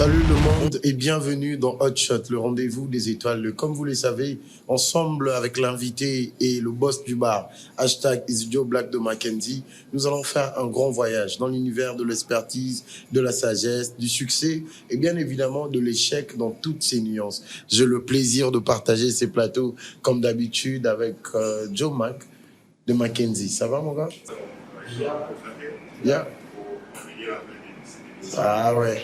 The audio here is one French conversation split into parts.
Salut le monde et bienvenue dans Hot Shot, le rendez-vous des étoiles. Comme vous le savez, ensemble avec l'invité et le boss du bar, hashtag #IsJoeBlack de Mackenzie, nous allons faire un grand voyage dans l'univers de l'expertise, de la sagesse, du succès et bien évidemment de l'échec dans toutes ses nuances. J'ai le plaisir de partager ces plateaux comme d'habitude avec Joe Mac de Mackenzie. Ça va mon gars? Yeah. Ah ouais.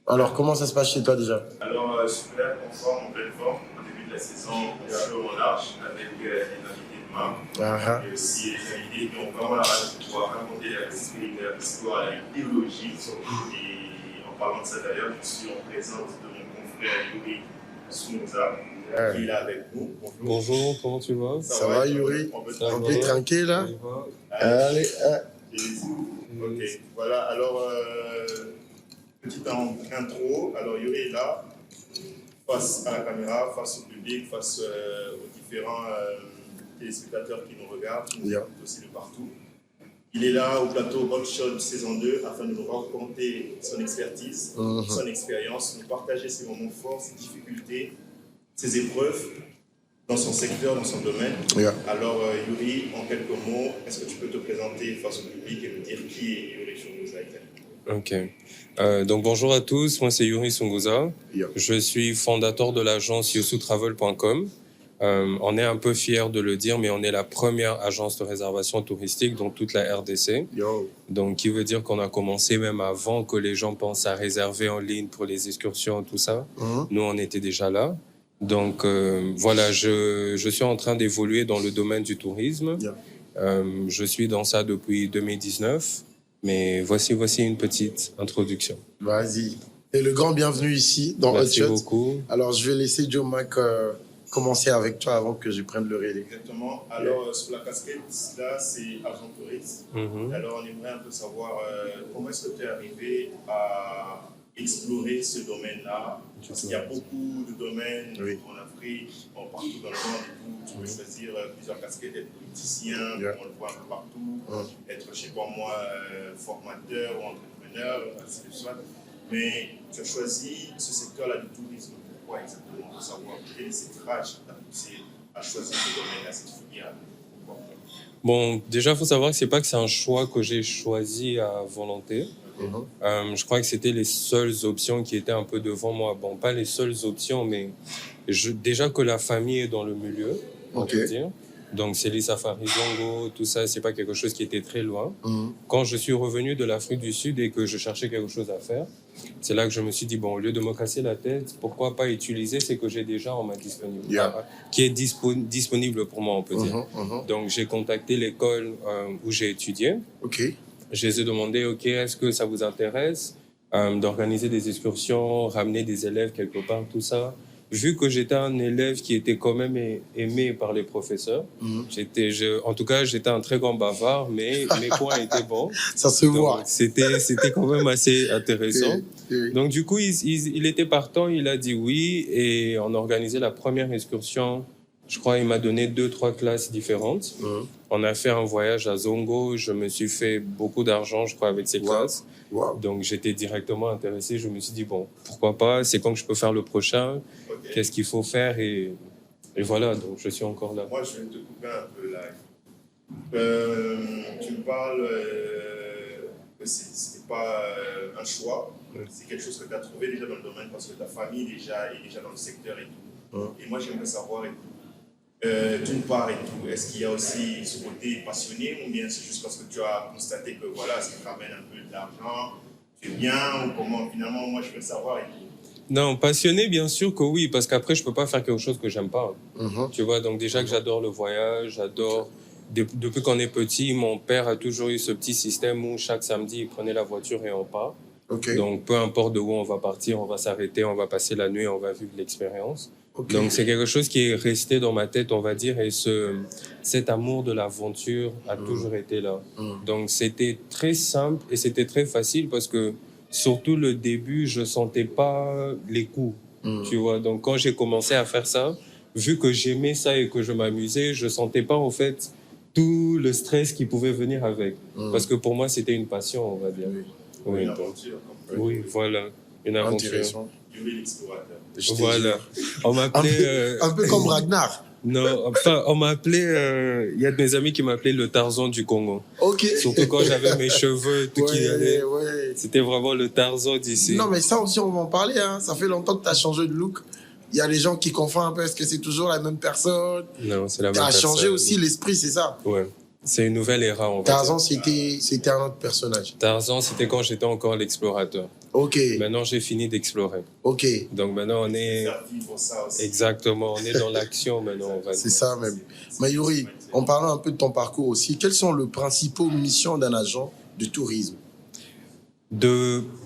Alors, comment ça se passe chez toi déjà? Alors, super, en pleine forme, au début de la saison, chaud en large, avec des invités de marque, et aussi des invités qui ont vraiment la rage de pouvoir raconter leur histoire, la théologie. Et en parlant de ça d'ailleurs, je suis en présence de mon confrère Yuri Sunguza, qui est là avec nous. Bonjour, comment tu vas? Ça va Yuri? On peut tranquille là? Allez, ok, voilà, alors... petite intro, alors Yuri est là, face à la caméra, face au public, face aux différents téléspectateurs qui nous regardent, qui nous écoutent aussi de partout. Il est là au plateau Hot Shot saison 2 afin de nous raconter son expertise, son expérience, nous partager ses moments forts, ses difficultés, ses épreuves dans son secteur, dans son domaine. Alors Yuri, en quelques mots, est-ce que tu peux te présenter face au public et nous dire qui est Yuri Sunguza? Ok. Donc bonjour à tous, moi c'est Yuri Sunguza. Je suis fondateur de l'agence yosutravel.com. On est un peu fiers de le dire, mais on est la première agence de réservation touristique dans toute la RDC. Donc qui veut dire qu'on a commencé même avant que les gens pensent à réserver en ligne pour les excursions, tout ça. Nous, on était déjà là. Donc voilà, je suis en train d'évoluer dans le domaine du tourisme. Je suis dans ça depuis 2019. Mais voici une petite introduction. Vas-y. Et le grand bienvenue ici dans Hot Shot. Merci beaucoup. Alors, je vais laisser Joe Mac commencer avec toi avant que je prenne le relais. Exactement. Alors, sur la casquette, là, c'est agent touriste. Alors, on aimerait un peu savoir comment est-ce que tu es arrivé à explorer ce domaine-là. Parce qu'il y a beaucoup de domaines en Afrique, partout dans le monde et tout. Tu peux choisir plusieurs casquettes, être politicien, on le voit un peu partout, être, je sais pas moi, formateur ou entrepreneur, ainsi de suite. Mais tu as choisi ce secteur-là du tourisme. Pourquoi exactement? Pour savoir quel est cette rage qui t'a poussé à choisir ce domaine-là, cette filière. Bon, déjà, il faut savoir que c'est pas que c'est un choix que j'ai choisi à volonté. Je crois que c'était les seules options qui étaient un peu devant moi. Bon, pas les seules options, mais déjà que la famille est dans le milieu, on peut dire. Donc, c'est les safaris Zongo, tout ça, c'est pas quelque chose qui était très loin. Quand je suis revenu de l'Afrique du Sud et que je cherchais quelque chose à faire, c'est là que je me suis dit, bon, au lieu de me casser la tête, pourquoi pas utiliser ce que j'ai déjà en ma disponibilité, qui est disponible pour moi, on peut dire. Donc, j'ai contacté l'école où j'ai étudié. Je les ai demandé, OK, est-ce que ça vous intéresse d'organiser des excursions, ramener des élèves quelque part, tout ça. Vu que j'étais un élève qui était quand même aimé par les professeurs, en tout cas, j'étais un très grand bavard, mais mes points étaient bons. Ça se voit. C'était quand même assez intéressant. Donc, du coup, il était partant, il a dit oui, et on a organisé la première excursion. Je crois qu'il m'a donné 2-3 classes différentes. On a fait un voyage à Zongo. Je me suis fait beaucoup d'argent, je crois, avec ces classes. Donc, j'étais directement intéressé. Je me suis dit, bon, pourquoi pas? C'est quand que je peux faire le prochain? Qu'est-ce qu'il faut faire? Et voilà, donc je suis encore là. Moi, je vais te couper un peu là. Tu me parles que ce n'était pas un choix. C'est quelque chose que tu as trouvé déjà dans le domaine parce que ta famille est déjà dans le secteur et tout. Et moi, j'aimerais savoir et tout. D'une part et tout, est-ce qu'il y a aussi ce côté passionné ou bien c'est juste parce que tu as constaté que voilà, ça te ramène un peu de l'argent, tu es bien ou comment? Finalement, moi je veux savoir et tout. Non, passionné, bien sûr que oui, parce qu'après, je peux pas faire quelque chose que j'aime pas. Tu vois, donc déjà que j'adore le voyage, j'adore... Depuis qu'on est petit, mon père a toujours eu ce petit système où chaque samedi, il prenait la voiture et on part. Donc, peu importe de où on va partir, on va s'arrêter, on va passer la nuit, on va vivre l'expérience. Donc, c'est quelque chose qui est resté dans ma tête, on va dire, et cet amour de l'aventure a toujours été là. Donc, c'était très simple et c'était très facile parce que, surtout le début, je sentais pas les coûts, tu vois. Donc, quand j'ai commencé à faire ça, vu que j'aimais ça et que je m'amusais, je sentais pas, en fait, tout le stress qui pouvait venir avec. Parce que pour moi, c'était une passion, on va dire. Oui, une aventure. Oui, voilà. une aventure. Intéressant. Yuri l'explorateur. Je te Voilà. jure. On m'appelait... Un peu comme Ragnar. Non, enfin, on m'appelait... Il y a de mes amis qui m'appelaient le Tarzan du Congo. Ok. Surtout quand j'avais mes cheveux, tout qui allait. Ouais. C'était vraiment le Tarzan d'ici. Non, mais ça aussi, on va en parler. Hein. Ça fait longtemps que tu as changé de look. Il y a des gens qui confondent un peu. Est-ce que c'est toujours la même personne? Non, c'est la Tu même as changé personne. aussi l'esprit, c'est ça? Ouais. C'est une nouvelle era, on va Tarzan, dire. c'était un autre personnage. Tarzan, c'était quand j'étais encore l'explorateur. Ok. Maintenant, j'ai fini d'explorer. Ok. Donc maintenant, on est... Faire vivre ça aussi. Exactement, on est dans l'action maintenant, on va dire. C'est ça même. Mayuri, en parlant un peu de ton parcours aussi, quelles sont les principales missions d'un agent de tourisme?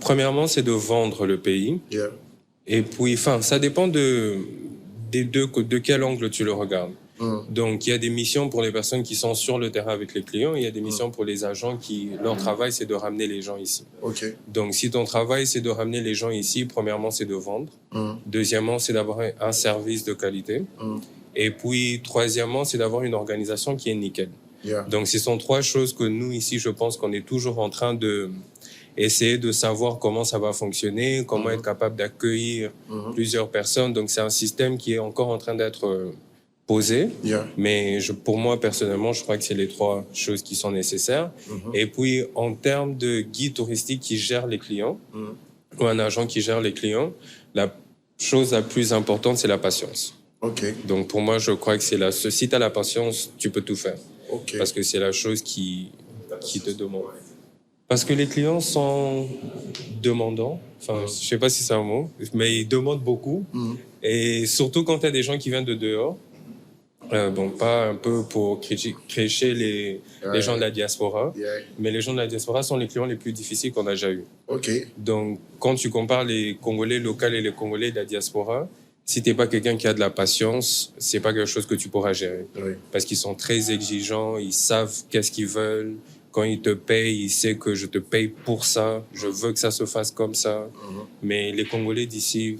Premièrement, c'est de vendre le pays. Yeah. Et puis, enfin, ça dépend de quel angle tu le regardes. Donc, il y a des missions pour les personnes qui sont sur le terrain avec les clients. Il y a des missions pour les agents qui, leur travail, c'est de ramener les gens ici. Ok. Donc, si ton travail, c'est de ramener les gens ici, premièrement, c'est de vendre. Deuxièmement, c'est d'avoir un service de qualité. Et puis, troisièmement, c'est d'avoir une organisation qui est nickel. Yeah. Donc, ce sont trois choses que nous, ici, je pense qu'on est toujours en train de essayer de savoir comment ça va fonctionner, comment être capable d'accueillir plusieurs personnes. Donc, c'est un système qui est encore en train d'être posé. Yeah. Mais pour moi, personnellement, je crois que c'est les trois choses qui sont nécessaires. Et puis, en termes de guide touristique qui gère les clients, ou un agent qui gère les clients, la chose la plus importante, c'est la patience. Ok. Donc, pour moi, je crois que c'est si tu as la patience, tu peux tout faire. Ok. Parce que c'est la chose qui te demande. Parce que les clients sont demandants. Enfin, je sais pas si c'est un mot, mais ils demandent beaucoup. Et surtout quand tu as des gens qui viennent de dehors. Bon, pas un peu pour crécher les gens de la diaspora, Yeah. mais les gens de la diaspora sont les clients les plus difficiles qu'on a déjà eu. Ok. Donc, quand tu compares les Congolais locaux et les Congolais de la diaspora, si t'es pas quelqu'un qui a de la patience, c'est pas quelque chose que tu pourras gérer. Oui. Parce qu'ils sont très exigeants, ils savent qu'est-ce qu'ils veulent. Quand ils te payent, ils savent que je te paye pour ça, je veux que ça se fasse comme ça. Mais les Congolais d'ici,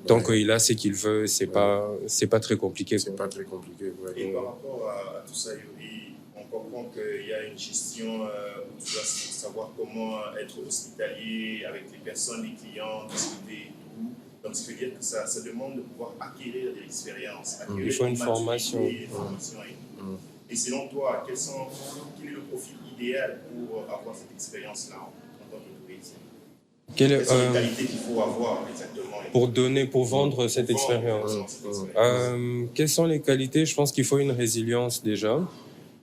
tant qu'il a ce qu'il veut, c'est pas très compliqué. C'est pas très compliqué. Ouais. Et par rapport à tout ça, Yuri, on comprend qu'il y a une gestion où tu dois savoir comment être hospitalier avec les personnes, les clients, discuter et tout. Donc, ce qui veut dire que ça demande de pouvoir acquérir de l'expérience. Il faut une formation. Et selon toi, quel est le profil idéal pour avoir cette expérience-là en tant que touriste? Quelles sont les qualités qu'il faut avoir exactement pour vendre cette expérience. Quelles sont les qualités? Je pense qu'il faut une résilience déjà.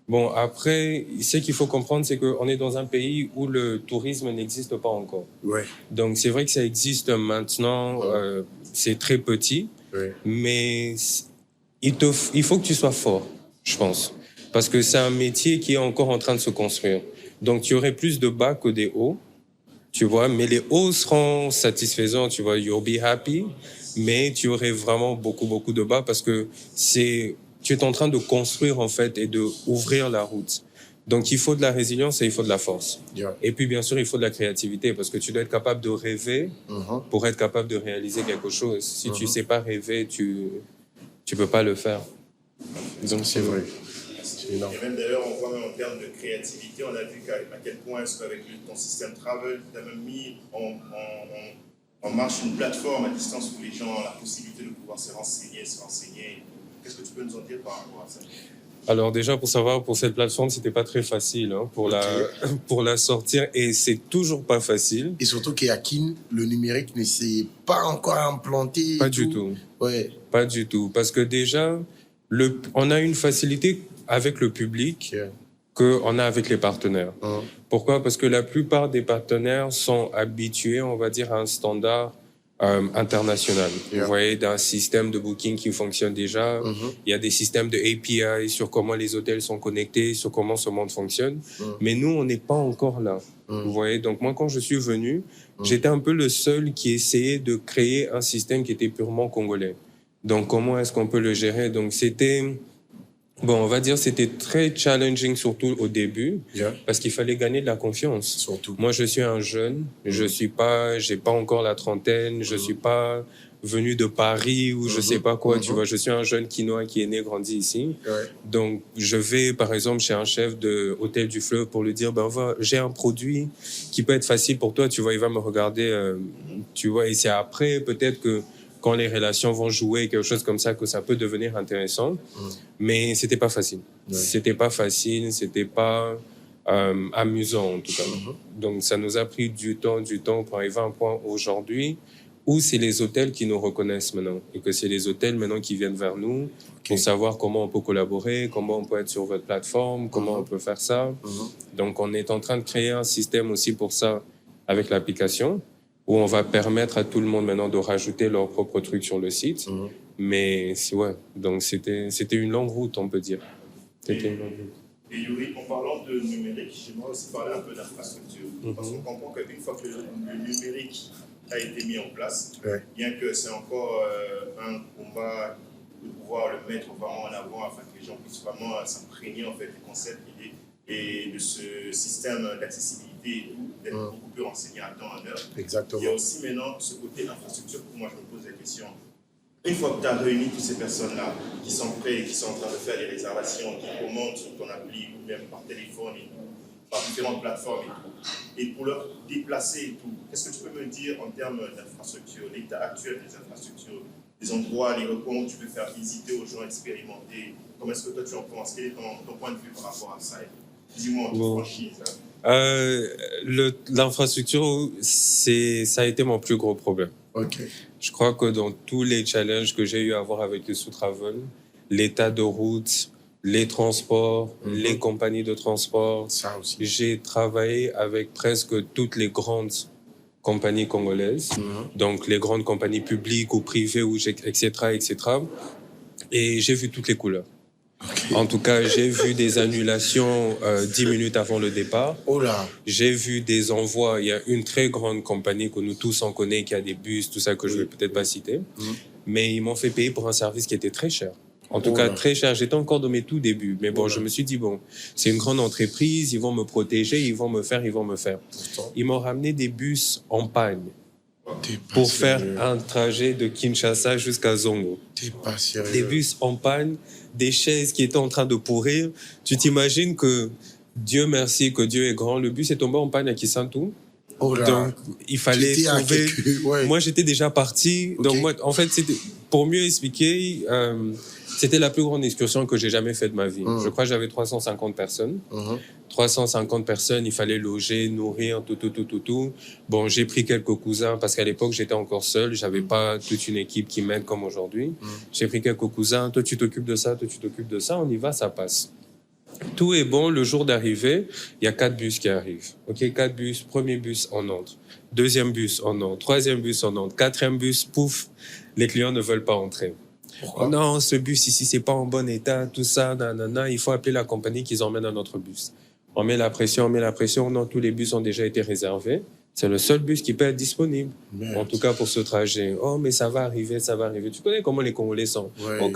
Bon, après, ce qu'il faut comprendre, c'est qu'on est dans un pays où le tourisme n'existe pas encore. Ouais. Donc, c'est vrai que ça existe maintenant, c'est très petit, mais il faut que tu sois fort, je pense. Parce que c'est un métier qui est encore en train de se construire. Donc, tu aurais plus de bas que des hauts. Tu vois, mais les hauts seront satisfaisants, tu vois, you'll be happy, mais tu aurais vraiment beaucoup, beaucoup de bas parce que tu es en train de construire, en fait, et de ouvrir la route. Donc, il faut de la résilience et il faut de la force. Yeah. Et puis, bien sûr, il faut de la créativité parce que tu dois être capable de rêver pour être capable de réaliser quelque chose. Si tu sais pas rêver, tu peux pas le faire. Donc, c'est vrai. Et même d'ailleurs, on voit même en termes de créativité, on a vu à quel point est-ce qu'avec ton système travel, tu as même mis en marche une plateforme à distance où les gens ont la possibilité de pouvoir se renseigner. Qu'est-ce que tu peux nous en dire par rapport à ça? Alors déjà, pour savoir, pour cette plateforme, c'était pas très facile pour la sortir et c'est toujours pas facile. Et surtout qu'à Kin, le numérique ne s'est pas encore implanté. Pas du tout. Ouais. Pas du tout. Parce que déjà, on a une facilité avec le public qu'on a avec les partenaires. Pourquoi? Parce que la plupart des partenaires sont habitués, on va dire, à un standard international. Vous voyez, d'un système de booking qui fonctionne déjà. Il y a des systèmes de API sur comment les hôtels sont connectés, sur comment ce monde fonctionne. Mais nous, on n'est pas encore là. Vous voyez, donc moi, quand je suis venu, j'étais un peu le seul qui essayait de créer un système qui était purement congolais. Donc, comment est-ce qu'on peut le gérer? Donc, bon, on va dire c'était très challenging, surtout au début, parce qu'il fallait gagner de la confiance. Surtout. Moi, je suis un jeune, j'ai pas encore la trentaine, je suis pas venu de Paris ou je sais pas quoi, tu vois. Je suis un jeune Quinois qui est né, grandi ici. Donc, je vais, par exemple, chez un chef de Hôtel du Fleuve pour lui dire, j'ai un produit qui peut être facile pour toi, tu vois. Il va me regarder, tu vois. Et c'est après, peut-être que quand les relations vont jouer, quelque chose comme ça, que ça peut devenir intéressant. Mais c'était pas facile. C'était pas facile, c'était pas amusant, en tout cas. Donc, ça nous a pris du temps pour arriver à un point aujourd'hui où c'est les hôtels qui nous reconnaissent maintenant et que c'est les hôtels maintenant qui viennent vers nous pour savoir comment on peut collaborer, comment on peut être sur votre plateforme, comment on peut faire ça. Donc, on est en train de créer un système aussi pour ça avec l'application où on va permettre à tout le monde maintenant de rajouter leur propre truc sur le site. Mais donc c'était une longue route, on peut dire. C'était une longue route. Et Yuri, en parlant de numérique, j'aimerais aussi parler un peu d'infrastructure. Parce qu'on comprend qu'une fois que le numérique a été mis en place, bien que c'est encore un combat de pouvoir le mettre vraiment en avant afin que les gens puissent vraiment s'imprégner en fait, du concept et de ce système d'accessibilité et tout, d'être beaucoup plus renseigné à temps en heure. Exactement. Il y a aussi maintenant ce côté infrastructure pour moi je me pose la question. Une fois que tu as réuni toutes ces personnes-là qui sont prêtes, qui sont en train de faire les réservations, qui commandent sur ton appli ou même par téléphone et tout, par différentes plateformes et tout, et pour leur déplacer et tout, qu'est-ce que tu peux me dire en termes d'infrastructure, l'état actuel des infrastructures, des endroits, les recoins où tu peux faire visiter aux gens expérimentés? Comment est-ce que toi tu en penses? Quel est ton point de vue par rapport à ça? Dis-moi en toute franchise. L'infrastructure, ça a été mon plus gros problème. Je crois que dans tous les challenges que j'ai eu à avoir avec le sous-travel, l'état de route, les transports, les compagnies de transport, j'ai travaillé avec presque toutes les grandes compagnies congolaises, donc les grandes compagnies publiques ou privées, etc., etc. Et j'ai vu toutes les couleurs. En tout cas, j'ai vu des annulations 10 minutes avant le départ. J'ai vu des envois. Il y a une très grande compagnie que nous tous on connaît qui a des bus, tout ça que je ne vais peut-être pas citer. Mais ils m'ont fait payer pour un service qui était très cher. En tout cas, très cher. J'étais encore dans mes tout débuts. Mais bon, je me suis dit, c'est une grande entreprise, ils vont me protéger, ils vont me faire. Ils m'ont ramené des bus en panne pour faire un trajet de Kinshasa jusqu'à Zongo. T'es pas sérieux. Des bus en panne, des chaises qui étaient en train de pourrir. Tu t'imagines que, Dieu merci, que Dieu est grand, le bus est tombé en panne à Kisantu. Donc, il fallait trouver... Moi, j'étais déjà parti. Donc, moi, en fait, pour mieux expliquer, c'était la plus grande excursion que j'ai jamais faite de ma vie. Je crois que j'avais 350 personnes. 350 personnes, il fallait loger, nourrir, tout. Bon, j'ai pris quelques cousins parce qu'à l'époque, j'étais encore seul. J'avais pas toute une équipe qui m'aide comme aujourd'hui. J'ai pris quelques cousins. Toi, tu t'occupes de ça, toi, tu t'occupes de ça. On y va, ça passe. Tout est bon. Le jour d'arrivée, il y a 4 bus qui arrivent. 4 bus. Premier bus, on entre. Deuxième bus, on entre. Troisième bus, on entre. Quatrième bus, pouf, les clients ne veulent pas entrer. Pourquoi? Non, ce bus ici, c'est pas en bon état, tout ça, nanana. Il faut appeler la compagnie qu'ils emmènent à notre bus. On met la pression. Non, tous les bus ont déjà été réservés. C'est le seul bus qui peut être disponible. En tout cas, pour ce trajet. Oh, mais ça va arriver. Tu connais comment les Congolais sont. Oh,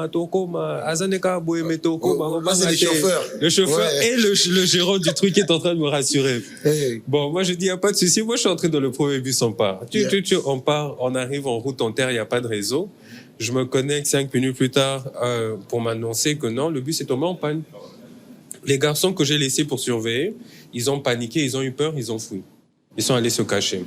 tokoma. Azaneka boeme tokoma. C'est les chauffeurs. Le chauffeur et le gérant du truc est en train de me rassurer. Bon, moi, je dis, il n'y a pas de souci. Moi, je suis entré dans le premier bus, on part. On part, on arrive en route en terre, il n'y a pas de réseau. Je me connecte 5 minutes plus tard pour m'annoncer que non, le bus est tombé en panne. Les garçons que j'ai laissés pour surveiller, ils ont paniqué, ils ont eu peur, ils ont fui. Ils sont allés se cacher.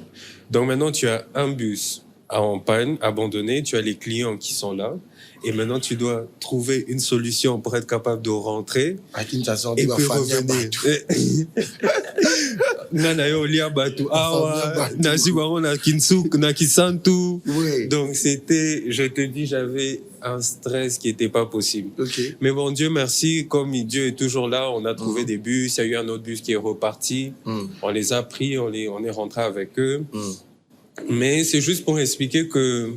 Donc maintenant, tu as un bus en panne, abandonné, tu as les clients qui sont là, et maintenant tu dois trouver une solution pour être capable de rentrer et puis revenir. Donc je te dis, j'avais un stress qui n'était pas possible. Mais bon, Dieu merci, comme Dieu est toujours là, on a trouvé des bus, il y a eu un autre bus qui est reparti, on les a pris, on est rentré avec eux. Mais c'est juste pour expliquer que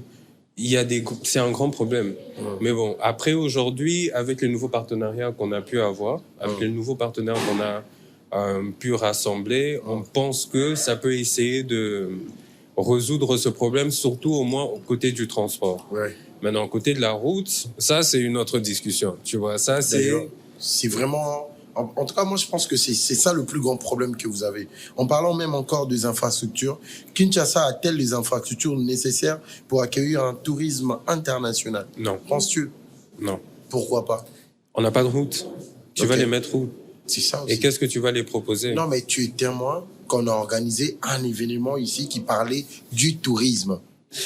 c'est un grand problème. Mais bon, après aujourd'hui, avec les nouveaux partenariats qu'on a pu avoir, avec les nouveaux partenaires qu'on a pu rassembler, on pense que ça peut essayer de résoudre ce problème, surtout au moins au côté du transport. Maintenant, au côté de la route, ça c'est une autre discussion. Tu vois, ça c'est... C'est vraiment En tout cas, moi, je pense que c'est ça le plus grand problème que vous avez. En parlant même encore des infrastructures, Kinshasa a-t-elle les infrastructures nécessaires pour accueillir un tourisme international? Non. Penses-tu? Non. Pourquoi pas? On n'a pas de route. Tu vas les mettre où? C'est ça aussi. Et qu'est-ce que tu vas les proposer? Non, mais tu es témoin qu'on a organisé un événement ici qui parlait du tourisme.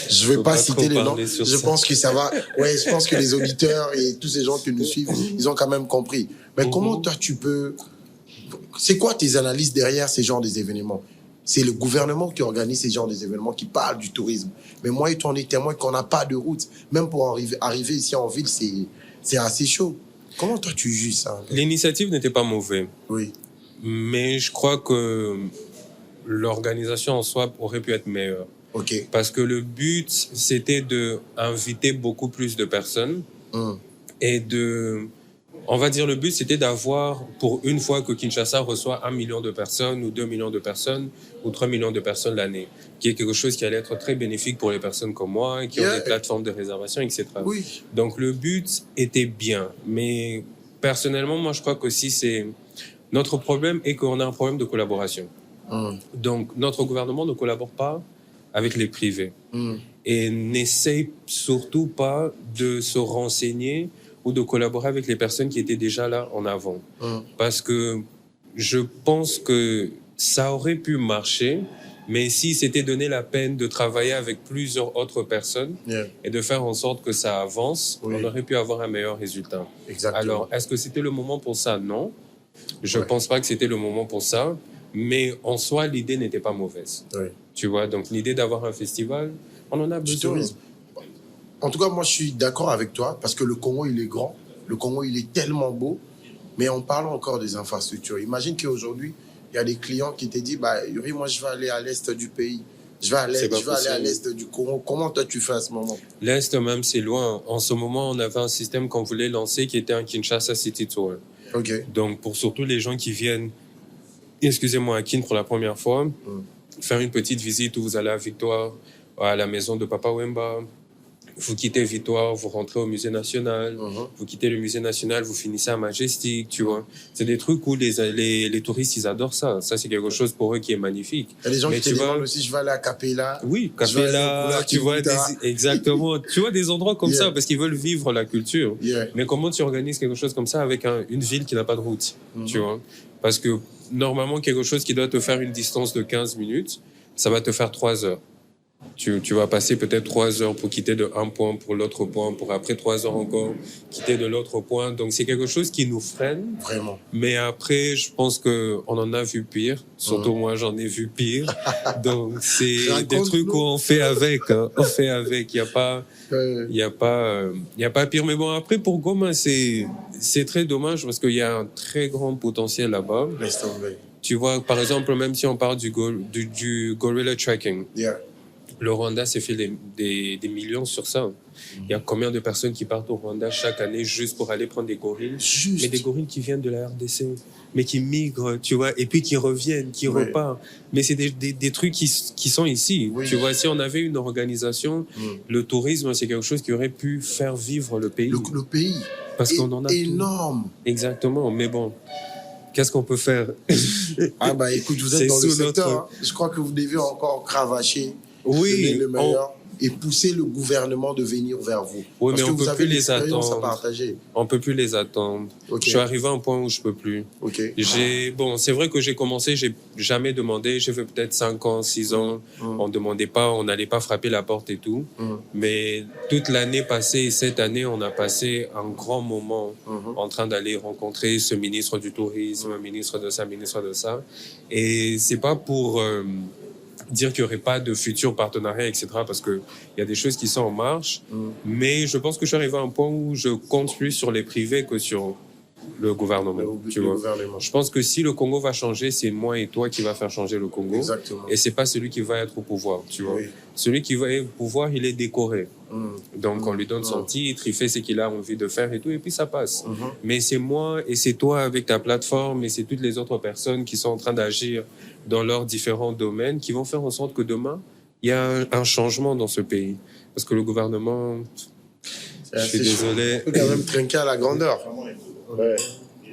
Je ne vais pas citer les noms. Je pense que ça va. Ouais, je pense que les auditeurs et tous ces gens qui nous suivent, ils ont quand même compris. Mais comment toi tu peux. C'est quoi tes analyses derrière ces genres d'événements? C'est le gouvernement qui organise ces genres d'événements, qui parle du tourisme. Mais moi et toi, on est témoin qu'on n'a pas de route. Même pour arriver ici en ville, c'est assez chaud. Comment toi tu juges ça? L'initiative n'était pas mauvaise. Oui. Mais je crois que l'organisation en soi aurait pu être meilleure. OK. Parce que le but, c'était d'inviter beaucoup plus de personnes et on va dire le but, c'était d'avoir, pour une fois que Kinshasa reçoit 1 million de personnes ou 2 millions de personnes ou 3 millions de personnes l'année, qui est quelque chose qui allait être très bénéfique pour les personnes comme moi, qui ont des plateformes de réservation, etc. Oui. Donc le but était bien. Mais personnellement, moi, je crois qu'aussi notre problème est qu'on a un problème de collaboration. Donc notre gouvernement ne collabore pas avec les privés et n'essaye surtout pas de se renseigner ou de collaborer avec les personnes qui étaient déjà là en avant. Parce que je pense que ça aurait pu marcher, mais si c'était donné la peine de travailler avec plusieurs autres personnes et de faire en sorte que ça avance, on aurait pu avoir un meilleur résultat. Exactement. Alors, est-ce que c'était le moment pour ça? Non. Je ne pense pas que c'était le moment pour ça, mais en soi, l'idée n'était pas mauvaise. Tu vois, donc l'idée d'avoir un festival, on en a besoin. En tout cas, moi, je suis d'accord avec toi parce que le Congo, il est grand. Le Congo, il est tellement beau. Mais en parlant encore des infrastructures, imagine qu'aujourd'hui, il y a des clients qui te disent, bah, Yuri, moi, je vais aller à l'est du pays. Je vais aller à l'est du Congo. Comment toi, tu fais à ce moment? L'est, même, c'est loin. En ce moment, on avait un système qu'on voulait lancer qui était un Kinshasa City Tour. OK. Donc, pour surtout les gens qui viennent, excusez-moi, à Kin pour la première fois, faire une petite visite où vous allez à Victoire, à la maison de Papa Wemba. Vous quittez Victoire, vous rentrez au musée national. Vous quittez le musée national, vous finissez à Majestic, tu vois. C'est des trucs où les touristes, ils adorent ça. Ça, c'est quelque chose pour eux qui est magnifique. Il y a des gens qui te demandent aussi, je vais aller à Capella. Oui, Capella, tu vois, exactement. Tu vois des endroits comme ça parce qu'ils veulent vivre la culture. Mais comment tu organises quelque chose comme ça avec une ville qui n'a pas de route, tu vois? Parce que normalement, quelque chose qui doit te faire une distance de 15 minutes, ça va te faire 3 heures. Tu vas passer peut-être 3 heures pour quitter de un point pour l'autre point, pour après 3 heures encore quitter de l'autre point. Donc, c'est quelque chose qui nous freine. Vraiment. Mais après, je pense qu'on en a vu pire. Surtout moi, j'en ai vu pire. Donc, c'est des trucs qu'on fait avec. Hein. On fait avec. Il n'y a pas pire. Mais bon, après, pour Goma, c'est très dommage parce qu'il y a un très grand potentiel là-bas. Laisse tomber. Tu vois, par exemple, même si on parle du gorilla tracking. Le Rwanda s'est fait des millions sur ça. Il y a combien de personnes qui partent au Rwanda chaque année juste pour aller prendre des gorilles? Mais des gorilles qui viennent de la RDC, mais qui migrent, tu vois, et puis qui reviennent, qui repartent. Mais c'est des trucs qui sont ici. Tu vois, si on avait une organisation, le tourisme, c'est quelque chose qui aurait pu faire vivre le pays. Le pays. Parce qu'on en a énorme. Tout. Exactement, mais bon. Qu'est-ce qu'on peut faire? Ah bah écoute, vous êtes dans le secteur. Hein. Je crois que vous devez encore cravacher. Oui, le meilleur et pousser le gouvernement de venir vers vous. Oui, parce mais que on vous peut avez plus les attendre. À partager. On peut plus les attendre. Je suis arrivé à un point où je peux plus. Bon, c'est vrai que j'ai commencé, j'ai jamais demandé. J'ai fait peut-être 5 ans, 6 ans. On demandait pas, on n'allait pas frapper la porte et tout. Mais toute l'année passée et cette année, on a passé un grand moment en train d'aller rencontrer ce ministre du tourisme, ministre de ça, ministre de ça. Et c'est pas pour dire qu'il n'y aurait pas de futur partenariat, etc., parce qu'il y a des choses qui sont en marche. Mais je pense que je suis arrivé à un point où je compte plus sur les privés que sur le gouvernement. Je pense que si le Congo va changer, c'est moi et toi qui va faire changer le Congo. Exactement. Et c'est pas celui qui va être au pouvoir, tu vois. Celui qui va être au pouvoir, il est décoré. Donc, on lui donne son titre, il fait ce qu'il a envie de faire et tout, et puis ça passe. Mais c'est moi et c'est toi avec ta plateforme et c'est toutes les autres personnes qui sont en train d'agir dans leurs différents domaines qui vont faire en sorte que demain, il y a un changement dans ce pays. Parce que le gouvernement, je suis désolé. On peut quand même trinquer à la grandeur.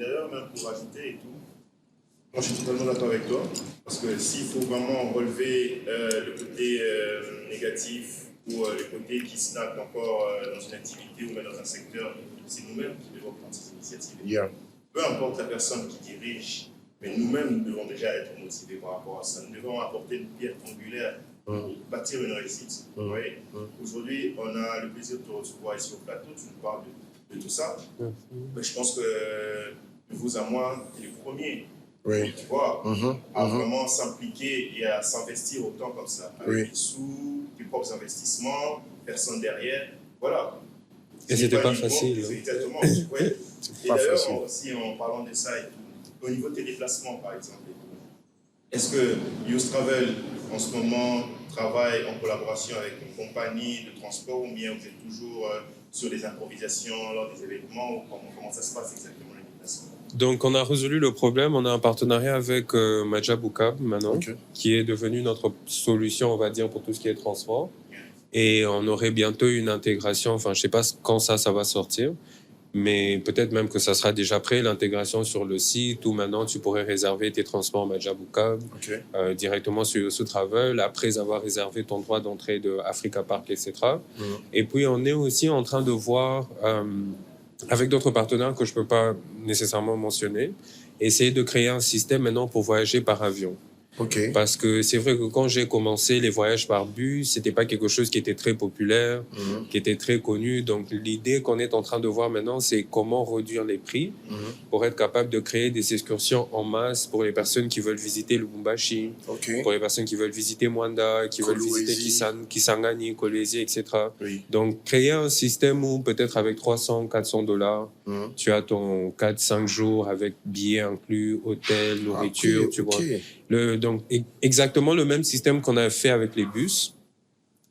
d'ailleurs, même pour ajouter et tout, moi je suis totalement d'accord avec toi, parce que s'il faut vraiment relever le côté négatif ou le côté qui stagne encore dans une activité ou même dans un secteur, c'est nous-mêmes qui devons prendre ces initiatives. Yeah. Peu importe la personne qui dirige, mais nous-mêmes, nous devons déjà être motivés par rapport à ça. Nous devons apporter une pierre angulaire pour bâtir une réussite. Vous voyez? Aujourd'hui, on a le plaisir de te recevoir ici au plateau, tu nous parles de tout ça. Mais je pense que de vous à moi, tu es le premier, tu vois, à vraiment s'impliquer et à s'investir autant comme ça. Avec des sous, tes propres investissements, personne derrière. Voilà. Et c'était pas facile. Exactement. Ouais. Et d'ailleurs, aussi en parlant de ça et tout, au niveau de tes déplacements, par exemple, est-ce que Youth Travel, en ce moment, travaille en collaboration avec une compagnie de transport ou bien vous êtes toujours sur des improvisations lors des événements ou comment ça se passe exactement les déplacements? Donc, on a résolu le problème. On a un partenariat avec Majabukab maintenant, qui est devenu notre solution, on va dire, pour tout ce qui est transport. Et on aurait bientôt une intégration, enfin, je sais pas quand ça va sortir, mais peut-être même que ça sera déjà prêt, l'intégration sur le site, où maintenant tu pourrais réserver tes transports Majabukab directement sur Youth Travel, après avoir réservé ton droit d'entrée de Africa Park, etc. Et puis, on est aussi en train de voir, avec d'autres partenaires que je peux pas nécessairement mentionner, essayer de créer un système maintenant pour voyager par avion. Parce que c'est vrai que quand j'ai commencé les voyages par bus, c'était pas quelque chose qui était très populaire, qui était très connu. Donc l'idée qu'on est en train de voir maintenant, c'est comment réduire les prix pour être capable de créer des excursions en masse pour les personnes qui veulent visiter Lubumbashi, pour les personnes qui veulent visiter Mwanda, qui veulent visiter Kisangani, Kolwezi, etc. Donc créer un système où peut-être avec 300, 400 $, tu as ton 4-5 jours avec billets inclus, hôtel, nourriture, tu vois. Donc, exactement le même système qu'on a fait avec les bus,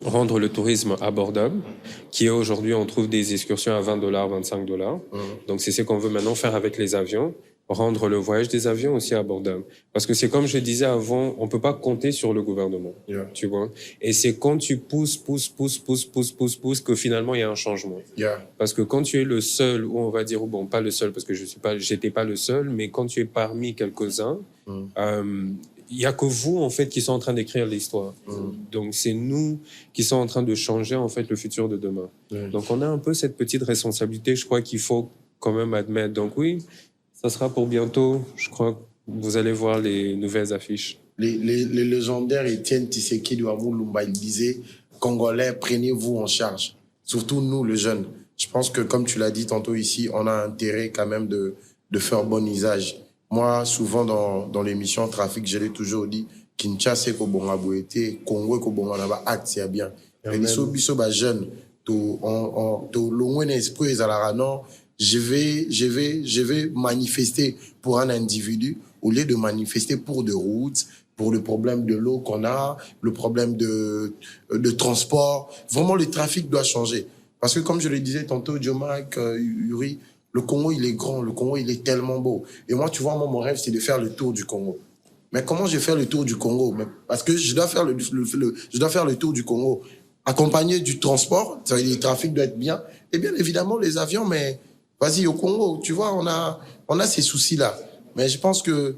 rendre le tourisme abordable, qui est aujourd'hui, on trouve des excursions à 20 $, 25 $. Donc, c'est ce qu'on veut maintenant faire avec les avions, rendre le voyage des avions aussi abordable. Parce que c'est comme je disais avant, on peut pas compter sur le gouvernement, tu vois. Et c'est quand tu pousses que finalement il y a un changement. Parce que quand tu es le seul, ou on va dire, bon, pas le seul, parce que j'étais pas le seul, mais quand tu es parmi quelques-uns, il y a que vous, en fait, qui sont en train d'écrire l'histoire. Donc, c'est nous qui sommes en train de changer, en fait, le futur de demain. Donc, on a un peu cette petite responsabilité, je crois qu'il faut quand même admettre. Donc, oui, ça sera pour bientôt. Je crois que vous allez voir les nouvelles affiches. Les légendaires Étienne Tshisekedi Ouamou Lumba, il disait « Congolais, prenez-vous en charge. » Surtout nous, les jeunes. Je pense que, comme tu l'as dit tantôt ici, on a intérêt quand même de faire bon usage. Moi, souvent dans l'émission Trafic, je l'ai toujours dit, Kinshasa ko bonga boete, Congo ko bonga na ba acte c'est bien. Et biso ba jeune, to longwe esprit ezalaka non, je vais manifester pour un individu au lieu de manifester pour des routes, pour le problème de l'eau qu'on a, le problème de transport. Vraiment, le trafic doit changer. Parce que comme je le disais tantôt, Jomak, Yuri, le Congo, il est grand. Le Congo, il est tellement beau. Et moi, tu vois, mon rêve, c'est de faire le tour du Congo. Mais comment je vais faire le tour du Congo? Parce que je dois faire le tour du Congo. Accompagné du transport, le trafic doit être bien. Et bien évidemment, les avions, mais vas-y, au Congo, tu vois, on a ces soucis-là. Mais je pense que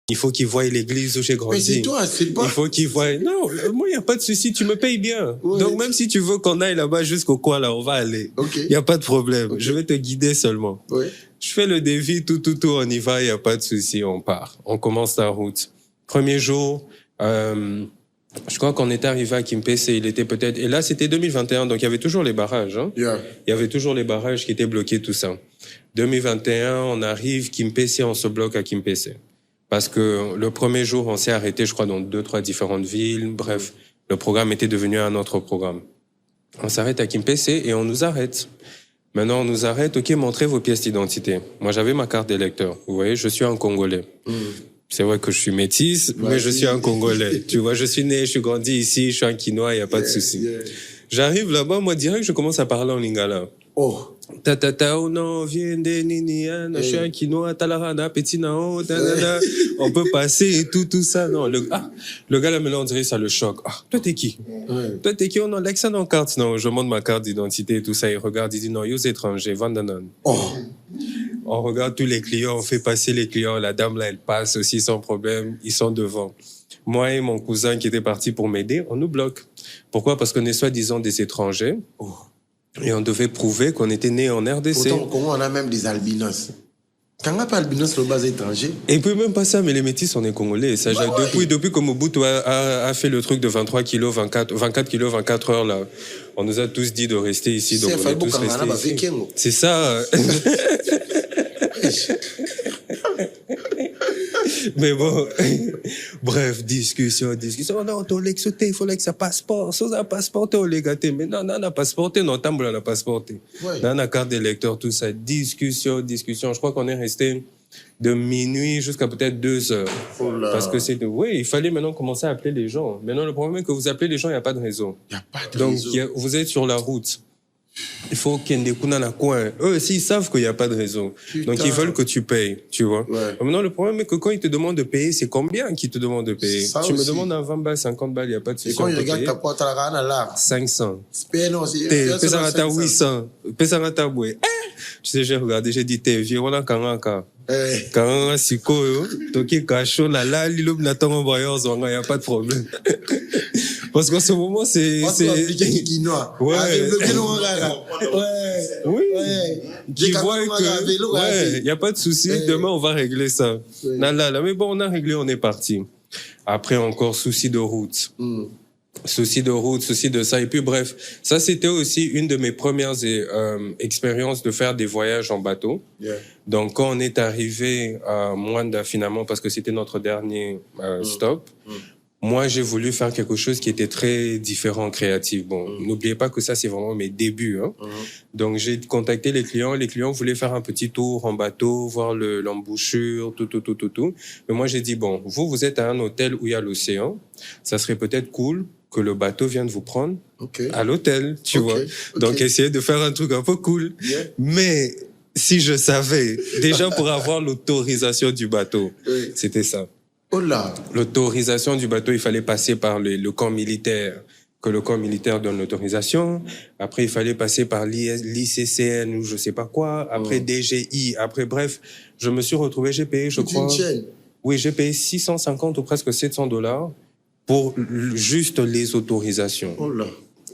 Il faut qu'ils voient l'église où j'ai grandi. Mais c'est toi, c'est pas... Il faut qu'ils voient... Non, moi, il n'y a pas de souci, tu me payes bien. Ouais. Donc, même si tu veux qu'on aille là-bas jusqu'au coin, là, on va aller. Ok. Il n'y a pas de problème. Ok. Je vais te guider seulement. Ouais. Je fais le défi, tout, on y va, il n'y a pas de souci, on part. On commence la route. Premier jour, je crois qu'on était arrivé à Kimpese, il était peut-être... Et là, c'était 2021, donc il y avait toujours les barrages. Hein. Yeah. Il y avait toujours les barrages qui étaient bloqués, tout ça. 2021, on arrive, Kimpese, on se bloque à Kimpese. Parce que le premier jour, on s'est arrêté, je crois, dans 2-3 différentes villes. Bref, le programme était devenu un autre programme. On s'arrête à Kimpese et on nous arrête. Maintenant, on nous arrête. OK, montrez vos pièces d'identité. Moi, j'avais ma carte d'électeur. Vous voyez, je suis un Congolais. C'est vrai que je suis métisse, mais je suis un Congolais. Tu vois, je suis né, je suis grandi ici, je suis un Quinois, il n'y a pas de souci. J'arrive là-bas, moi, direct, je commence à parler en lingala. Oh. Oh non, viens de nini, je suis un Quinois, talarana, petit nao, on peut passer et tout ça. Non, le gars là, maintenant, on dirait ça le choc. Ah, toi, t'es qui? Toi, t'es qui? On a l'accent en carte. Non, je montre ma carte d'identité et tout ça. Il regarde, il dit non, vous étranger, Vandanan. Oh. On regarde tous les clients, on fait passer les clients. La dame là, elle passe aussi sans problème. Ils sont devant. Moi et mon cousin qui était parti pour m'aider, on nous bloque. Pourquoi? Parce qu'on est soi-disant des étrangers. Oh. Et on devait prouver qu'on était né en RDC. Pourtant, au Congo, on a même des albinos. Quand on n'a pas albinos, le bas étranger. Et puis même pas ça, mais les métis, on est congolais. Ça, depuis que Mobutu a fait le truc de 23 kilos, 24 kilos, 24 heures, là, on nous a tous dit de rester ici. Donc on est tous restés ici. C'est ça. Mais bon, bref, discussion. Non, ton l'exoté, il fallait que ça passport. Ça a passeporté, on l'a gâté. Mais non, on a passeporté, non, tambour, on a passeporté. On a carte d'électeur, tout ça. Discussion. Je crois qu'on est resté de minuit jusqu'à peut-être 2 heures. Oh là. Parce que c'était, oui, il fallait maintenant commencer à appeler les gens. Maintenant, le problème est que vous appelez les gens, il n'y a pas de réseau. Il n'y a pas de Donc, réseau. vous êtes sur la route. Il faut qu'il y ait des coups dans la coin. Eux aussi, ils savent qu'il n'y a pas de réseau. Putain. Donc, ils veulent que tu payes, tu vois. Ouais. Maintenant, le problème est que quand ils te demandent de payer, c'est combien qu'ils te demandent de payer? Ça Tu me aussi. demandes à 20 balles, 50 balles, il n'y a pas de souci. Et quand on ils peut regardent payer. ta porte à la rana, là. 500. Non, c'est... Pesarata 800. Pesarata boué. Tu sais, j'ai regardé, j'ai dit, t'es vieux, on a 40 ans. Quand sikoyo, toki kacho la la lilo natongo voyeur zonga, il y a pas de problème. Parce qu'en ce moment c'est Ouais. Oui. Qui voit que ouais, il y a pas de souci, demain on va régler ça. Là, mais bon, on a réglé, on est parti. Après encore souci de route. Souci de route, souci de ça. Et puis bref, ça c'était aussi une de mes premières expériences de faire des voyages en bateau. Yeah. Donc quand on est arrivé à Mwanda finalement, parce que c'était notre dernier stop, moi j'ai voulu faire quelque chose qui était très différent, créatif. Bon, n'oubliez pas que ça c'est vraiment mes débuts. Hein. Donc j'ai contacté les clients voulaient faire un petit tour en bateau, voir l'embouchure, tout. Mais moi j'ai dit, bon, vous êtes à un hôtel où il y a l'océan, ça serait peut-être cool que le bateau vienne vous prendre à l'hôtel, tu vois. Donc, essayez de faire un truc un peu cool. Yeah. Mais si je savais, déjà pour avoir l'autorisation du bateau, c'était ça. Oh là. L'autorisation du bateau, il fallait passer par le camp militaire, que le camp militaire donne l'autorisation. Après, il fallait passer par l'ICCN ou je sais pas quoi. Après, DGI. Après, bref, je me suis retrouvé, j'ai payé, je crois. Oui, j'ai payé 650 ou presque $700 pour juste les autorisations. Oh là.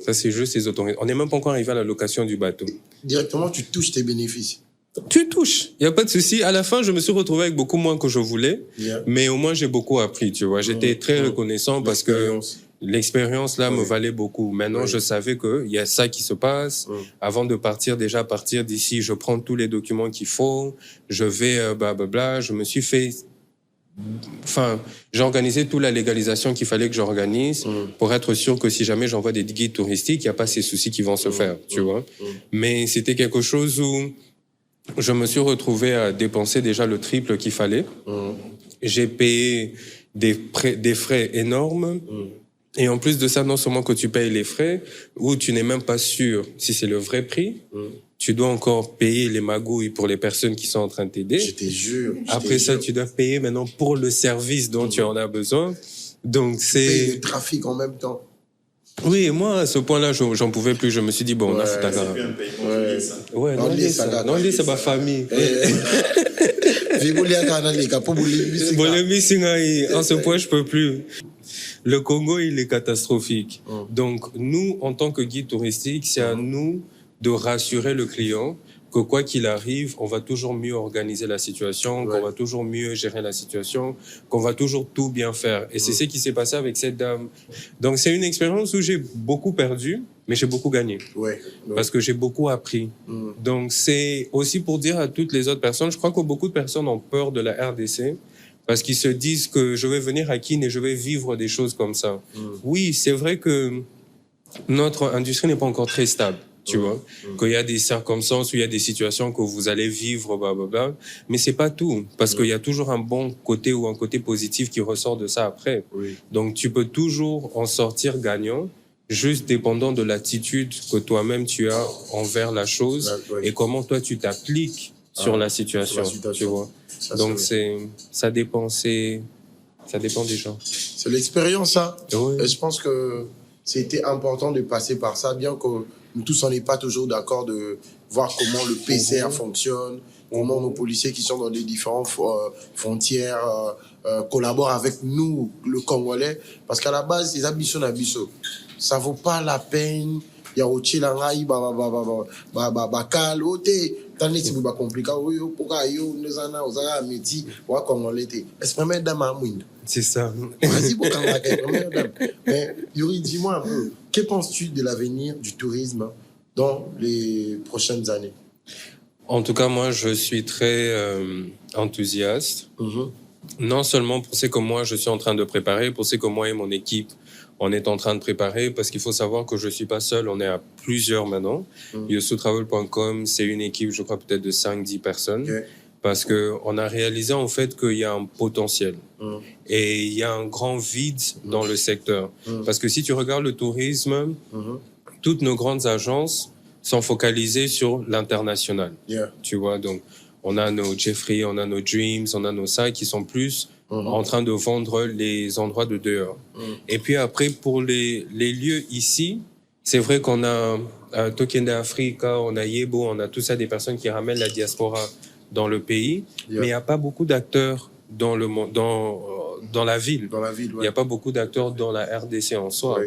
Ça, c'est juste les autorisations. On n'est même pas encore arrivé à la location du bateau. Directement, tu touches tes bénéfices. Tu touches. Il n'y a pas de souci. À la fin, je me suis retrouvé avec beaucoup moins que je voulais. Yeah. Mais au moins, j'ai beaucoup appris, tu vois. J'étais très reconnaissant parce que l'expérience, là, me valait beaucoup. Maintenant, je savais qu'il y a ça qui se passe. Avant de partir d'ici, je prends tous les documents qu'il faut. Je vais, blablabla. Je me suis fait... Enfin, j'ai organisé toute la légalisation qu'il fallait que j'organise pour être sûr que si jamais j'envoie des guides touristiques, il n'y a pas ces soucis qui vont se faire, tu vois. Mais c'était quelque chose où je me suis retrouvé à dépenser déjà le triple qu'il fallait. J'ai payé des frais énormes. Et en plus de ça, non seulement que tu payes les frais, où tu n'es même pas sûr si c'est le vrai prix, tu dois encore payer les magouilles pour les personnes qui sont en train de t'aider. Je te jure. Après ça, tu dois payer maintenant pour le service dont tu en as besoin. Donc c'est... Payer le trafic en même temps. Oui, moi, à ce point-là, j'en pouvais plus. Je me suis dit, bon, on a fait ta non, ça ma famille. En ce point, je peux plus. Le Congo, il est catastrophique. Donc, nous, en tant que guide touristique, c'est à nous de rassurer le client que quoi qu'il arrive, on va toujours mieux organiser la situation, qu'on va toujours mieux gérer la situation, qu'on va toujours tout bien faire. Et c'est ce qui s'est passé avec cette dame. Donc, c'est une expérience où j'ai beaucoup perdu, mais j'ai beaucoup gagné. Parce que j'ai beaucoup appris. Donc, c'est aussi pour dire à toutes les autres personnes, je crois que beaucoup de personnes ont peur de la RDC, parce qu'ils se disent que je vais venir à Kin et je vais vivre des choses comme ça. Oui, c'est vrai que notre industrie n'est pas encore très stable, tu vois. Qu'il y a des circonstances où il y a des situations que vous allez vivre, blablabla. Mais c'est pas tout. Parce qu'il y a toujours un bon côté ou un côté positif qui ressort de ça après. Donc, tu peux toujours en sortir gagnant, juste dépendant de l'attitude que toi-même tu as envers la chose et comment toi tu t'appliques sur la situation, tu vois. Donc, ça dépend des gens. C'est l'expérience, hein. Et je pense que c'était important de passer par ça, bien que nous tous, on n'est pas toujours d'accord de voir comment le PCR fonctionne, comment nos policiers qui sont dans les différentes frontières collaborent avec nous, le Congolais. Parce qu'à la base, les abisso n'abisso, ça vaut pas la peine. Il y a autre chose, tandis que c'est compliqué, c'est ça. Mais Yuri, dis-moi un peu, que penses-tu de l'avenir du tourisme dans les prochaines années? En tout cas, moi, je suis très enthousiaste. Non seulement pour ce que moi, je suis en train de préparer, pour ce que moi et mon équipe, on est en train de préparer, parce qu'il faut savoir que je suis pas seul, on est à plusieurs maintenant. Yosutravel.com, c'est une équipe, je crois, peut-être de 5-10 personnes. Parce que on a réalisé, en fait, qu'il y a un potentiel. Et il y a un grand vide dans le secteur. Parce que si tu regardes le tourisme, toutes nos grandes agences sont focalisées sur l'international. Tu vois, donc, on a nos Jeffrey, on a nos Dreams, on a nos sites qui sont plus en train de vendre les endroits de dehors. Et puis après, pour les lieux ici, c'est vrai qu'on a Token d'Africa, on a Yebo, on a tout ça, des personnes qui ramènent la diaspora dans le pays, mais il n'y a pas beaucoup d'acteurs dans le dans la ville. Il n'y a pas beaucoup d'acteurs dans la RDC en soi.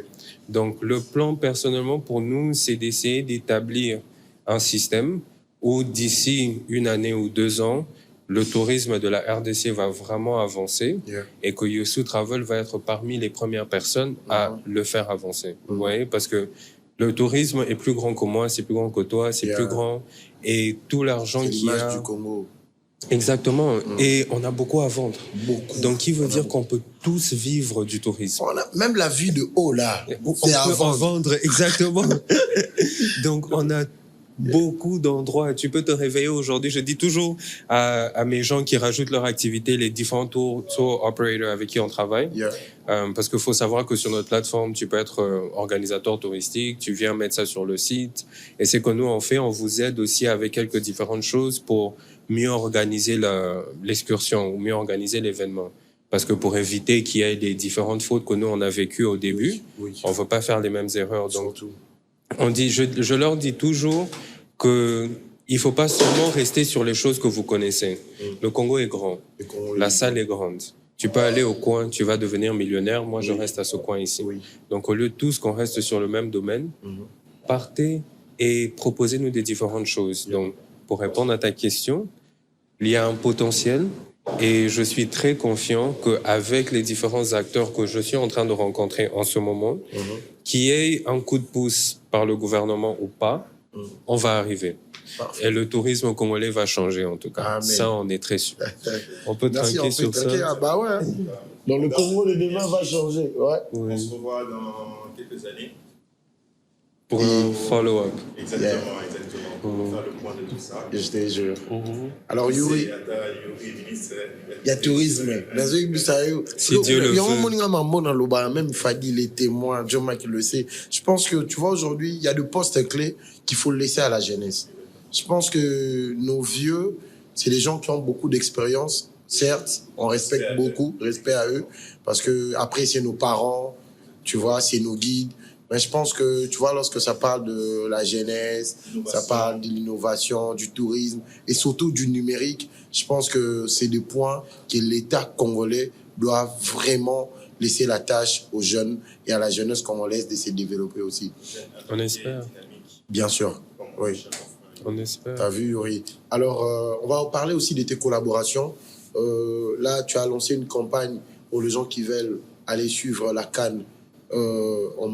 Donc, le plan, personnellement, pour nous, c'est d'essayer d'établir un système où d'ici 1 année ou 2 ans, le tourisme de la RDC va vraiment avancer et que Yosu Travel va être parmi les premières personnes à le faire avancer. Vous voyez, parce que le tourisme est plus grand que moi, c'est plus grand que toi, c'est plus grand. Et tout l'argent qu'il y a... du Congo. Exactement. Et on a beaucoup à vendre. Donc, qui veut dire qu'on peut tous vivre du tourisme. On a même la vue de haut, là. On peut en vendre, exactement. Donc, on a beaucoup d'endroits. Tu peux te réveiller aujourd'hui. Je dis toujours à mes gens qui rajoutent leur activité, les différents tour operators avec qui on travaille. Parce qu'il faut savoir que sur notre plateforme, tu peux être organisateur touristique, tu viens mettre ça sur le site. Et c'est que nous, on fait, on vous aide aussi avec quelques différentes choses pour mieux organiser l'excursion ou mieux organiser l'événement. Parce que pour éviter qu'il y ait des différentes fautes que nous, on a vécues au début, on ne veut pas faire les mêmes erreurs. Donc, on dit, je leur dis toujours que il faut pas seulement rester sur les choses que vous connaissez. Le Congo est grand. La salle est grande. Tu peux aller au coin, tu vas devenir millionnaire. Moi, je reste à ce coin ici. Donc, au lieu de tous qu'on reste sur le même domaine, partez et proposez-nous des différentes choses. Donc, pour répondre à ta question, il y a un potentiel et je suis très confiant qu'avec les différents acteurs que je suis en train de rencontrer en ce moment, qu'il y ait un coup de pouce par le gouvernement ou pas, on va arriver. Parfait. Et le tourisme congolais va changer en tout cas. Amen. Ça, on est très sûr. On peut trinquer sur ça. Ah bah ouais. Dans le Congo, le demain va changer. On se revoit dans quelques années. Pour un follow-up. Exactement. Pour faire le point de tout ça. Je te jure. Alors, Yuri, il y a tourisme. Si Dieu le veut. Même Fadi, les témoins, John Mac le sait. Je pense que, tu vois, aujourd'hui, il y a des postes clés qu'il faut laisser à la jeunesse. Je pense que nos vieux, c'est des gens qui ont beaucoup d'expérience. Certes, on respecte beaucoup, respect à eux, parce que après, c'est nos parents, tu vois, c'est nos guides. Mais je pense que, tu vois, lorsque ça parle de la jeunesse, ça Innovation. parle de l'innovation, du tourisme et surtout du numérique, je pense que c'est des points que l'État congolais doit vraiment laisser la tâche aux jeunes et à la jeunesse congolaise de se développer aussi. On espère. Bien sûr, oui. On espère. T'as vu, Yuri. Alors, on va parler aussi de tes collaborations. Là, tu as lancé une campagne pour les gens qui veulent aller suivre la CAN en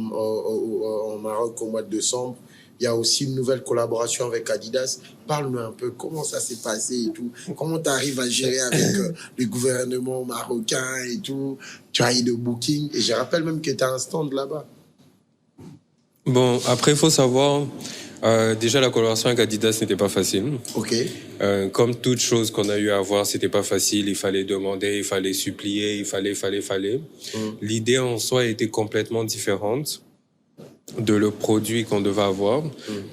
Maroc au mois de décembre. Il y a aussi une nouvelle collaboration avec Adidas. Parle-nous un peu comment ça s'est passé et tout. Comment tu arrives à gérer avec le gouvernement marocain et tout. Tu as eu de booking. Et je rappelle même que tu as un stand là-bas. Bon, après, il faut savoir, déjà, la collaboration avec Adidas n'était pas facile. OK. Comme toute chose qu'on a eu à voir, c'était pas facile. Il fallait demander, il fallait supplier, il fallait. L'idée en soi était complètement différente de le produit qu'on devait avoir,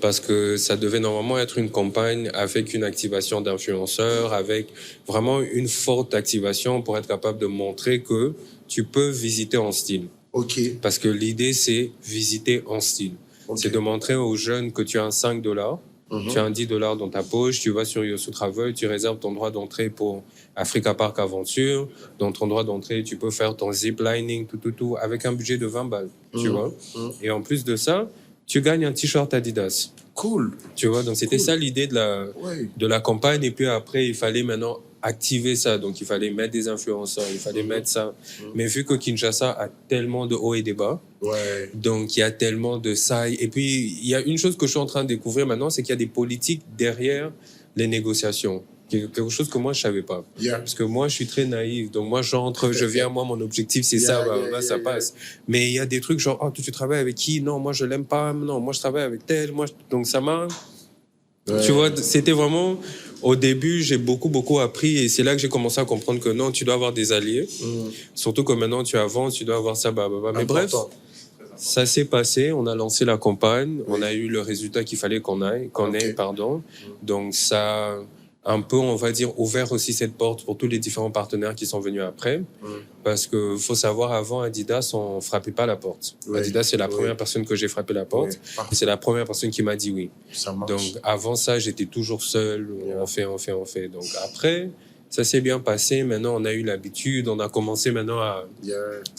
parce que ça devait normalement être une campagne avec une activation d'influenceurs, avec vraiment une forte activation pour être capable de montrer que tu peux visiter en style. OK. Parce que l'idée, c'est visiter en style. Ok. C'est de montrer aux jeunes que tu as un $5, tu as un $10 dans ta poche, tu vas sur Yosu Travel, tu réserves ton droit d'entrée pour Africa Park Aventure. Dans ton droit d'entrée, tu peux faire ton zip lining, tout, avec un budget de 20 balles, tu vois. Et en plus de ça, tu gagnes un t-shirt Adidas. Cool. Tu vois, donc c'était ça l'idée de la campagne. Et puis après, il fallait maintenant activer ça. Donc il fallait mettre des influenceurs, il fallait mettre ça. Mais vu que Kinshasa a tellement de hauts et des bas, donc il y a tellement de ça. Et puis il y a une chose que je suis en train de découvrir maintenant, c'est qu'il y a des politiques derrière les négociations. Quelque chose que moi je savais pas. Parce que moi je suis très naïf. Donc moi j'entre, je viens, moi mon objectif c'est ça, ça passe. Mais il y a des trucs genre, oh, tu travailles avec qui? Non, moi je l'aime pas. Non, moi je travaille avec tel. Donc ça m'a... Tu vois, c'était vraiment... Au début, j'ai beaucoup appris et c'est là que j'ai commencé à comprendre que non, tu dois avoir des alliés. Surtout que maintenant tu avances, tu dois avoir ça, Mais bref, ça s'est passé, on a lancé la campagne, on a eu le résultat qu'il fallait qu'on ait. Donc ça a un peu, on va dire, ouvert aussi cette porte pour tous les différents partenaires qui sont venus après. Parce que faut savoir, avant Adidas, on frappait pas la porte. Adidas, c'est la première personne que j'ai frappé la porte. Et c'est la première personne qui m'a dit oui. Ça marche. Donc avant ça, j'étais toujours seul. On fait. Donc après, ça s'est bien passé. Maintenant, on a eu l'habitude. On a commencé maintenant à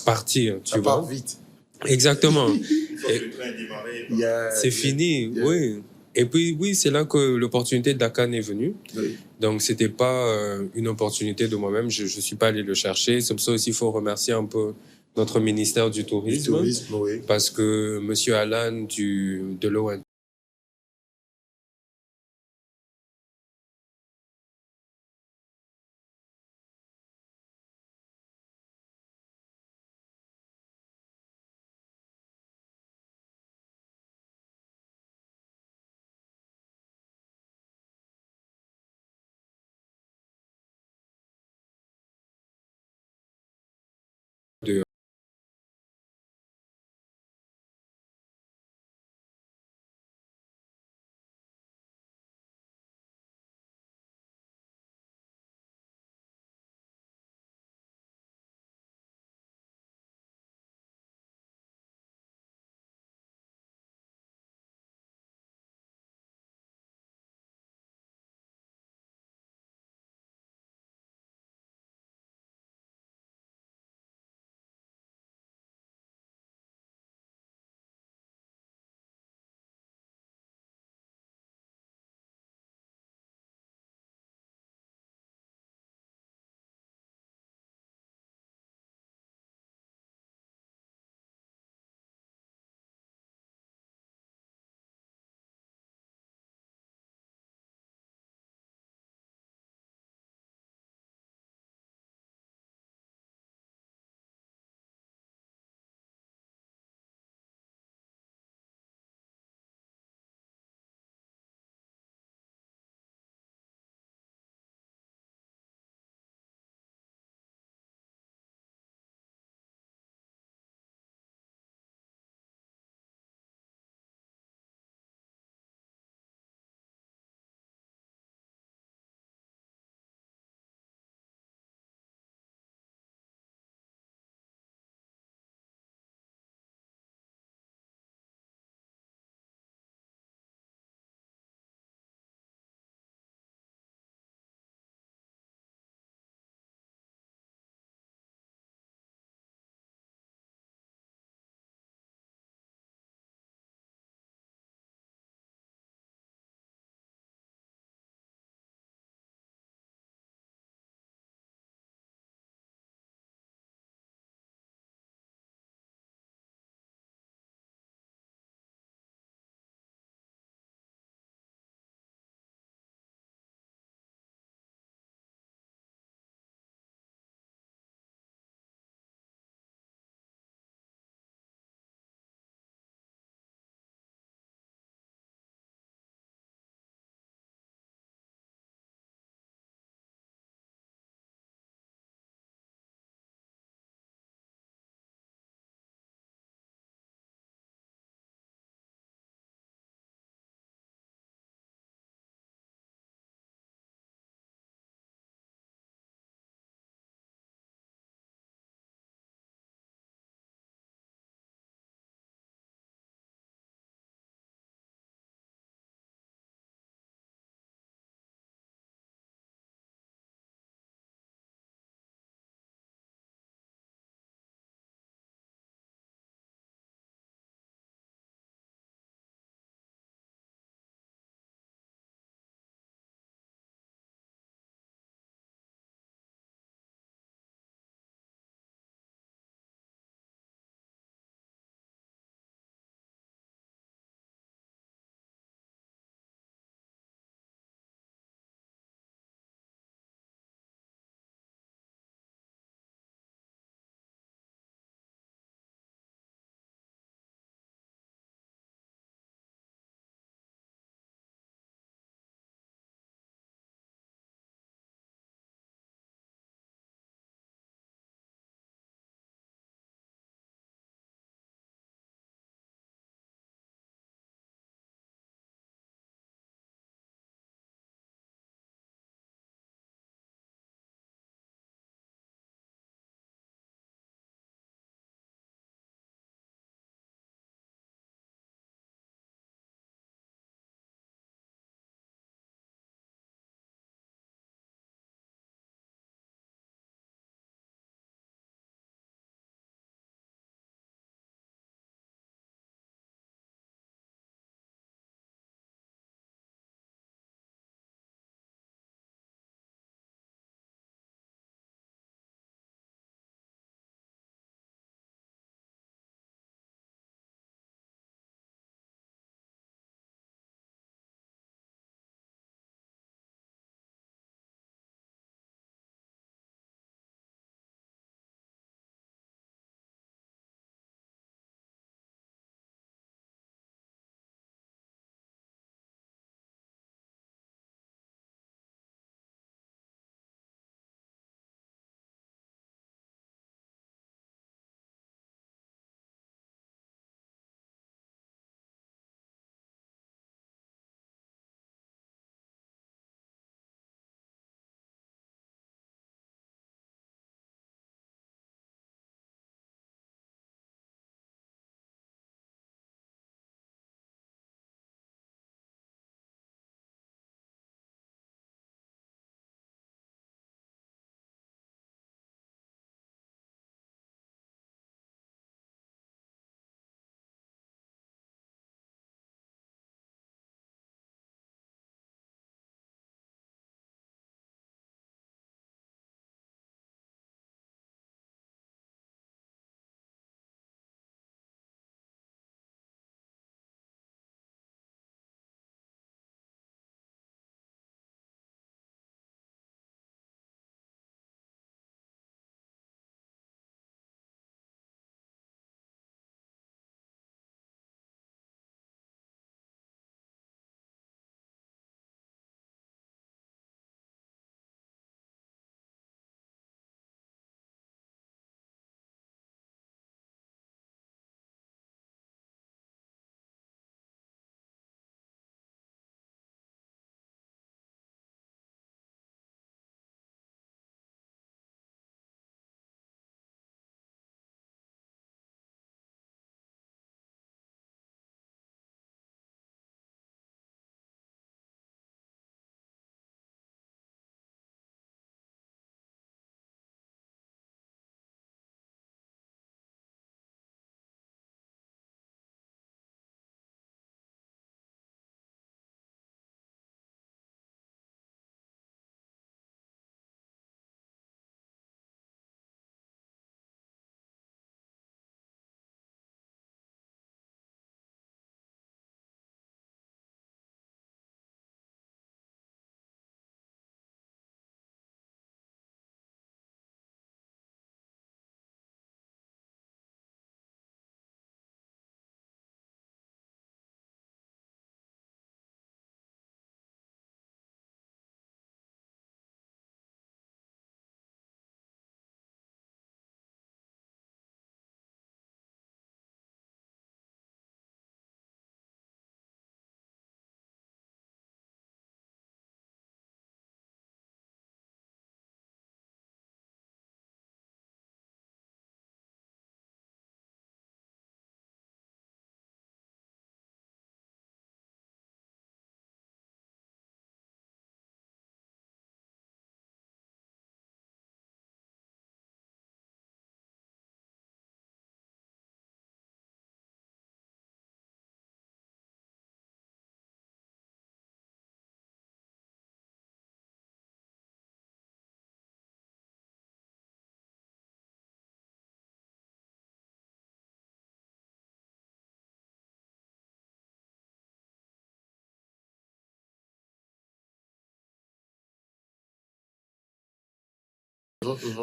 partir. Tu vois. Part vite. Exactement. Le train démarré. C'est fini, oui. Et puis, oui, c'est là que l'opportunité de Dakar est venue. Donc, c'était pas une opportunité de moi-même. Je suis pas allé le chercher. C'est pour ça aussi qu'il faut remercier un peu notre ministère du Tourisme. Parce que Monsieur Alan de l'ONG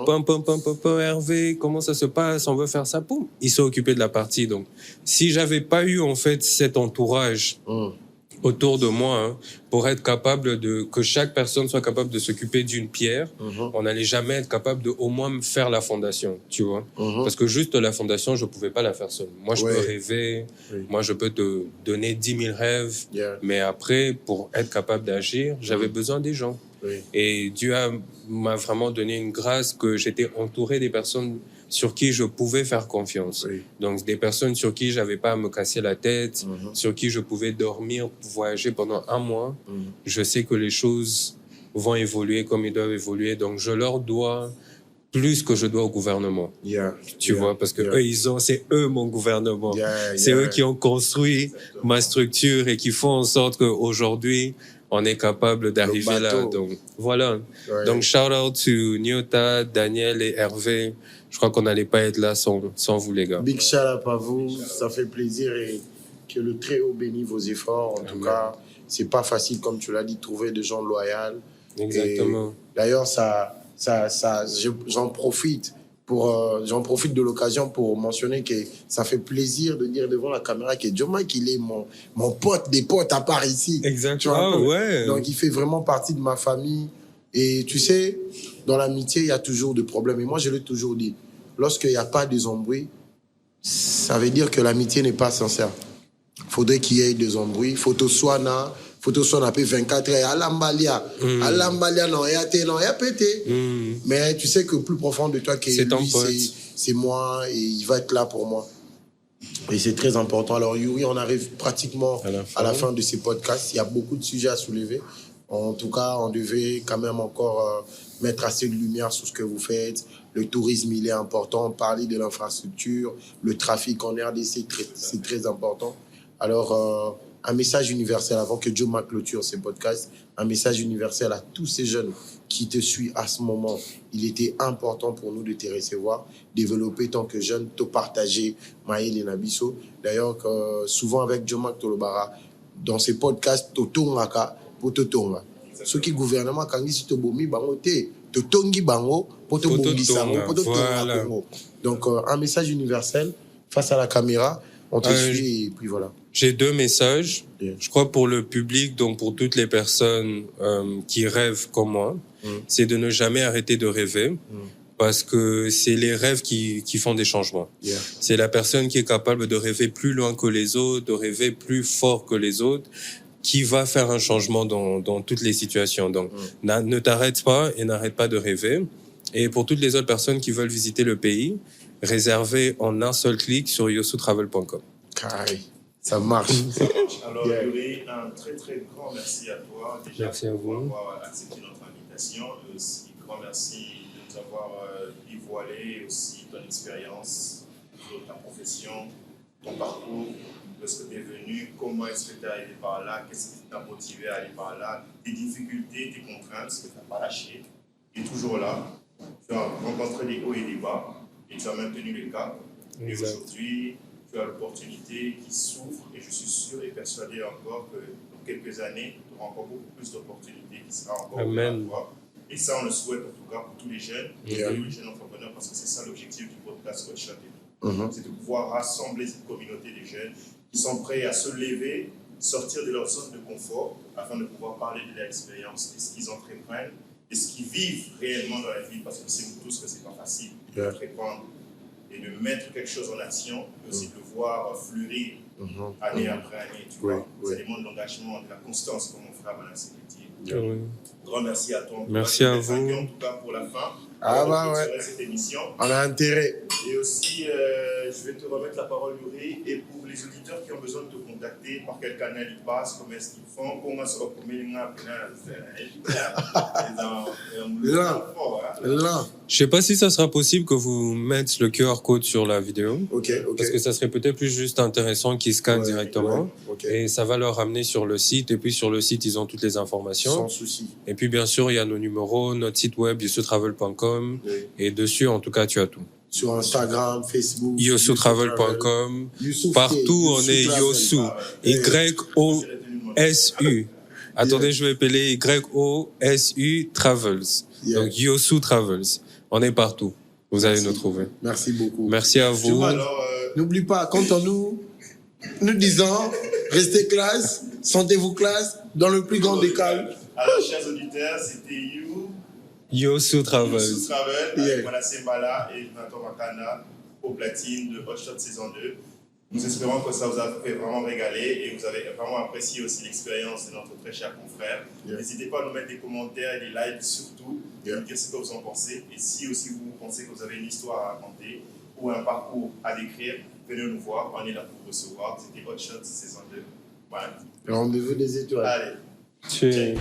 Pom, Hervé, comment ça se passe? On veut faire ça. Poum, il s'est occupé de la partie. Donc, si j'avais pas eu, en fait, cet entourage autour de moi, hein, pour être capable que chaque personne soit capable de s'occuper d'une pierre, on n'allait jamais être capable de au moins faire la fondation, tu vois. Parce que juste la fondation, je pouvais pas la faire seul. Moi, je peux rêver, moi, je peux te donner 10 000 rêves, mais après, pour être capable d'agir, j'avais besoin des gens. Et Dieu m'a vraiment donné une grâce que j'étais entouré des personnes sur qui je pouvais faire confiance. Donc, des personnes sur qui j'avais pas à me casser la tête, sur qui je pouvais dormir, voyager pendant 1 mois. Je sais que les choses vont évoluer comme ils doivent évoluer. Donc, je leur dois plus que je dois au gouvernement. Tu vois, parce que c'est eux mon gouvernement. C'est eux qui ont construit ma structure et qui font en sorte qu'aujourd'hui, on est capable d'arriver là. Donc, voilà. Donc, shout out to Nyota, Daniel et Hervé. Je crois qu'on n'allait pas être là sans vous, les gars. Big shout out à vous. Ça fait plaisir et que le Très-Haut bénisse vos efforts. En tout cas, c'est pas facile, comme tu l'as dit, de trouver des gens loyaux. Exactement. D'ailleurs, j'en profite de l'occasion pour mentionner que ça fait plaisir de dire devant la caméra que Joe Mike, il est mon pote des potes à part ici. Exactement. Donc, il fait vraiment partie de ma famille. Et tu sais, dans l'amitié, il y a toujours des problèmes. Et moi, je l'ai toujours dit, lorsqu'il n'y a pas des embrouilles, ça veut dire que l'amitié n'est pas sincère. Il faudrait qu'il y ait des embrouilles. Photo soit 24 heures. Alambalia. Alambalia, non, il y a pété. Mais tu sais que plus profond de toi, c'est moi et il va être là pour moi. Et c'est très important. Alors, Yuri, on arrive pratiquement à la fin de ces podcasts. Il y a beaucoup de sujets à soulever. En tout cas, on devait quand même encore mettre assez de lumière sur ce que vous faites. Le tourisme, il est important. Parler de l'infrastructure, le trafic en RDC, c'est très important. Alors, un message universel, avant que Joe Mac clôture ces podcasts, un message universel à tous ces jeunes qui te suivent à ce moment. Il était important pour nous de te recevoir, développer tant que jeune, te partager Maël et Nabiso. D'ailleurs, souvent avec Joe Mac Tolobara, dans ces podcasts, Totongaka, pour Totonga. Ceux qui gouvernement, quand ils se bomi, bango te, Totongi bango, pour te bongi sango, pour te Tonga Congo. Donc, un message universel face à la caméra, on te suit et puis voilà. J'ai 2 messages. Je crois pour le public, donc pour toutes les personnes qui rêvent comme moi, c'est de ne jamais arrêter de rêver. Parce que c'est les rêves qui font des changements. C'est la personne qui est capable de rêver plus loin que les autres, de rêver plus fort que les autres, qui va faire un changement dans toutes les situations. Donc, ne t'arrête pas et n'arrête pas de rêver. Et pour toutes les autres personnes qui veulent visiter le pays, réservez en un seul clic sur yosutravel.com. Ça marche. Alors, Yuri, un très très grand merci à toi déjà pour avoir accepté notre invitation. Et aussi, grand merci de nous avoir dévoilé aussi ton expérience, ta profession, ton parcours, de ce que tu es venu, comment est-ce que tu es arrivé par là, qu'est-ce qui t'a motivé à aller par là, tes difficultés, tes contraintes, ce que tu n'as pas lâché. Tu es toujours là, tu as rencontré des hauts et des bas, et tu as maintenu le cap. Et aujourd'hui, tu as l'opportunité qui s'ouvre, et je suis sûr et persuadé encore que dans quelques années, tu auras encore beaucoup plus d'opportunités qui seront encore là pour toi. Et ça, on le souhaite en tout cas pour tous les jeunes, tous les jeunes entrepreneurs, parce que c'est ça l'objectif du podcast Hot Shot. C'est de pouvoir rassembler cette communauté des jeunes qui sont prêts à se lever, sortir de leur zone de confort, afin de pouvoir parler de leur expérience, de ce qu'ils entreprennent, de ce qu'ils vivent réellement dans la vie, parce que c'est nous tous que c'est pas facile d'entreprendre et de mettre quelque chose en action, mais aussi de le voir fleurir année après année. Tu vois, ça demande de l'engagement, de la constance, comme mon frère Manasseh dit. Grand merci à toi. Merci à vous. En tout cas pour la fin. Cette émission. On a intérêt. Et aussi, je vais te remettre la parole, Yuri. Et pour les auditeurs qui ont besoin de te contacter, par quel canal ils passent, comment est-ce qu'ils font, comment se recommer là. Je sais pas si ça sera possible que vous mettiez le QR code sur la vidéo. Parce que ça serait peut-être plus juste intéressant qu'ils scannent directement. Et ça va leur ramener sur le site. Et puis sur le site, ils ont toutes les informations. Sans souci. Et puis bien sûr, il y a nos numéros, notre site web, yosutravel.com. Et dessus, en tout tu as tout. Sur Instagram, Facebook, yosutravel.com. Partout, on est Yosu. Y-O-S-U. Attendez, je vais appeler Y-O-S-U Travels. Donc, Yosu Travels. On est partout. Vous allez nous trouver. Merci beaucoup. Merci à vous. Alors, N'oublie pas, quand on nous disant, restez classe, sentez-vous classe, dans le plus grand des calmes. alors, chers auditeurs, c'était You, Yosu Travels. sous Travel, Yeah. avec Manasseh Mbala et Jonathan Makana au platine de Hot Shot saison 2. Nous espérons que ça vous a fait vraiment régaler et vous avez vraiment apprécié aussi l'expérience de notre très cher confrère. Yeah. N'hésitez pas à nous mettre des commentaires et des likes surtout, Yeah. nous dire ce que vous en pensez. Et si aussi vous pensez que vous avez une histoire à raconter ou un parcours à décrire, venez nous voir, on est là pour vous recevoir. C'était Hot Shot saison 2. Voilà. Le rendez-vous des étoiles. Allez. Cheers.